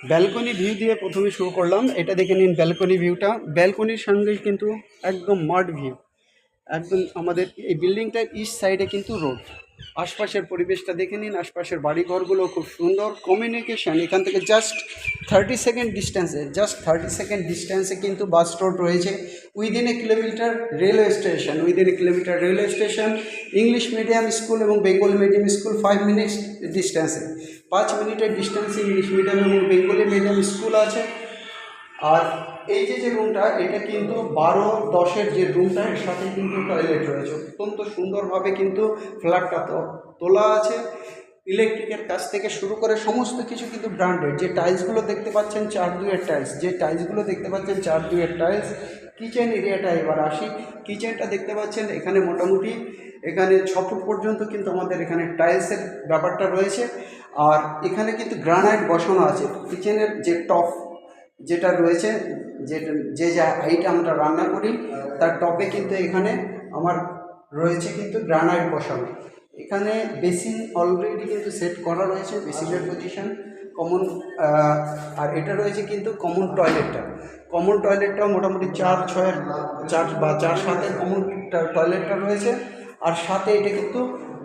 Balcony view দিয়ে প্রথমে শুরু করলাম। এটা দেখে নিন ব্যালকনি ভিউটা। ব্যালকনির সঙ্গেই কিন্তু একদম মাঠ ভিউ। একদম আমাদের এই বিল্ডিংটার ইস্ট সাইডে কিন্তু রোড। আশপাশের পরিবেশটা দেখে নিন, আশপাশের বাড়িঘরগুলো খুব সুন্দর। কমিউনিকেশান এখান থেকে জাস্ট 30 সেকেন্ড ডিস্টেন্সে কিন্তু বাস রোড রয়েছে। Within a kilometre railway station, English medium school এবং বেঙ্গলি মিডিয়াম স্কুল 5 মিনিটস ডিস্টেন্সে, 5 মিনিটের ডিস্টেন্সে ইংলিশ মিডিয়াম এবং বেঙ্গলি মিডিয়াম স্কুল আছে। আর এই যে রুমটা, এটা কিন্তু 12-10-এর যে রুমটা, এর সাথে কিন্তু টয়লেট রয়েছে। অত্যন্ত সুন্দরভাবে কিন্তু ফ্ল্যাটটা তোলা আছে। ইলেকট্রিকের কাছ থেকে শুরু করে সমস্ত কিছু কিন্তু ব্র্যান্ডেড। যে টাইলসগুলো দেখতে পাচ্ছেন 4-2-এর টাইলস, কিচেন এরিয়াটা এবার আসি। কিচেনটা দেখতে পাচ্ছেন এখানে মোটামুটি এখানে 6 ফুট পর্যন্ত কিন্তু আমাদের এখানে টাইলসের ব্যাপারটা রয়েছে। আর এখানে কিন্তু গ্রানাইট বসানো আছে। কিচেনের যে টপ যেটা রয়েছে, যে হাইটে আমরা রান্না করি, তার টপে কিন্তু এখানে আমার রয়েছে কিন্তু গ্রানাইট বসানো। এখানে বেসিন অলরেডি কিন্তু সেট করা রয়েছে, বেসিনের পজিশন কমন। আর এটা রয়েছে কিন্তু কমন টয়লেটটাও মোটামুটি 4-6-4 কমন টয়লেটটা রয়েছে। আর সাথে এটা কিন্তু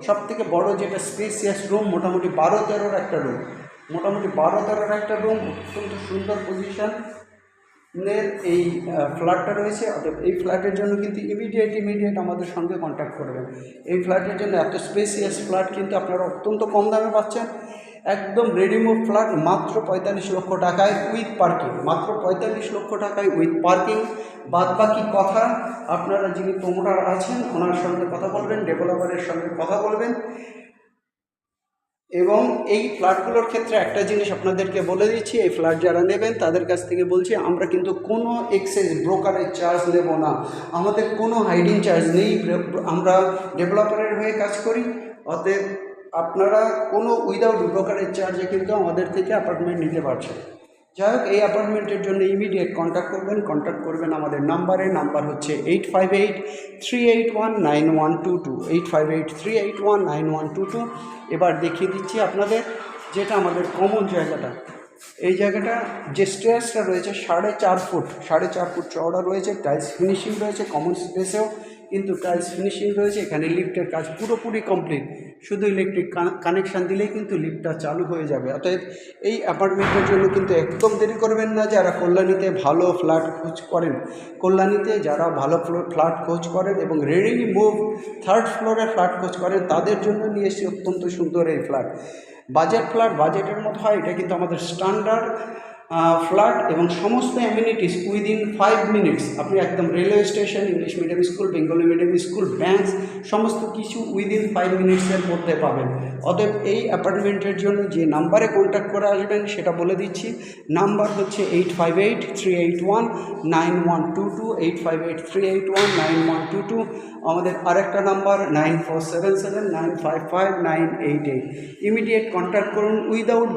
সবথেকে বড় যেটা স্পেসিয়াস রুম, মোটামুটি 12-13-এর একটা রুম, অত্যন্ত সুন্দর পজিশনের এই ফ্ল্যাটটা রয়েছে। অর্থাৎ এই ফ্ল্যাটের জন্য কিন্তু ইমিডিয়েট আমাদের সঙ্গে কন্ট্যাক্ট করবেন। এই ফ্ল্যাটের জন্য এত স্পেসিয়াস ফ্ল্যাট কিন্তু আপনারা অত্যন্ত কম দামে পাচ্ছেন। একদম রেডিমেড ফ্ল্যাট মাত্র 45 লক্ষ টাকায় উইথ পার্কিং। বাদবাকি কথা আপনারা যিনি প্রমোটার আছেন ওনার সঙ্গে কথা বলবেন, ডেভেলপারের সঙ্গে কথা বলবেন। এবং এই ফ্ল্যাটগুলোর ক্ষেত্রে একটা জিনিস আপনাদেরকে বলে দিচ্ছি, এই ফ্ল্যাট যারা নেবেন তাদের কাছ থেকে বলছি, আমরা কিন্তু কোনো এক্সেস ব্রোকারের চার্জ নেব না, আমাদের কোনো হাইডিং চার্জ নেই। আমরা ডেভেলপারের হয়ে কাজ করি, অতএব আপনারা কোনো উইদাউট ব্রোকারের চার্জে কিন্তু আমাদের থেকে অ্যাপার্টমেন্ট নিতে পারছেন। যাই হোক, এই অ্যাপার্টমেন্টের জন্য ইমিডিয়েট কন্ট্যাক্ট করবেন আমাদের নাম্বার হচ্ছে 8583819122, এবার দেখিয়ে দিচ্ছি আপনাদের যেটা আমাদের কমন জায়গাটা। এই জায়গাটা যে স্টেয়ার্সটা রয়েছে 4.5 ফুট চওড়া রয়েছে, টাইলস ফিনিশিং রয়েছে। কমন স্পেসেও কিন্তু টাইলস ফিনিশিং রয়েছে। এখানে লিফটের কাজ পুরোপুরি কমপ্লিট, শুধু ইলেকট্রিক কানেকশান দিলেই কিন্তু লিফটটা চালু হয়ে যাবে। অতএব এই অ্যাপার্টমেন্টের জন্য কিন্তু একদম দেরি করবেন না। যারা কল্যাণীতে ভালো ফ্ল্যাট খোঁজ করেন এবং রেডি মুভ 3rd ফ্লোরে ফ্ল্যাট খোঁজ করেন, তাদের জন্য নিয়ে এসেছি অত্যন্ত সুন্দর এই ফ্ল্যাট। বাজেটের মতো হয়, এটা কিন্তু আমাদের স্ট্যান্ডার্ড ফ্ল্যাট এবং সমস্ত অ্যামিনিটিস উইদিন 5 মিনিটস। আপনি একদম railway station, English medium school, Bengali medium school, bank, সমস্ত কিছু উইদিন 5 মিনিটসের মধ্যে পাবেন। অতএব এই অ্যাপার্টমেন্টের জন্য যে নাম্বারে কন্ট্যাক্ট করে আসবেন সেটা বলে দিচ্ছি। নাম্বার হচ্ছে 8583819122, আমাদের আরেকটা নাম্বার 9477955988। ইমিডিয়েট কন্ট্যাক্ট করুন। উইদাউট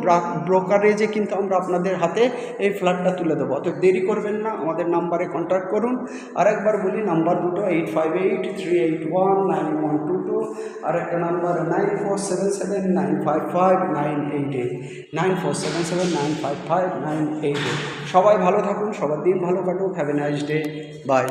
ব্রোকারেজে কিন্তু আমরা আপনাদের হাতে এই ফ্ল্যাটটা তুলে দেবো। অত দেরি করবেন না, আমাদের নাম্বারে কন্ট্যাক্ট করুন। আরেকবার বলি, নাম্বার দুটো 8583819122, আর একটা নাম্বার 9477955988। সবাই ভালো থাকুন, সবার দিন ভালো কাটুক। Have a nice day, by.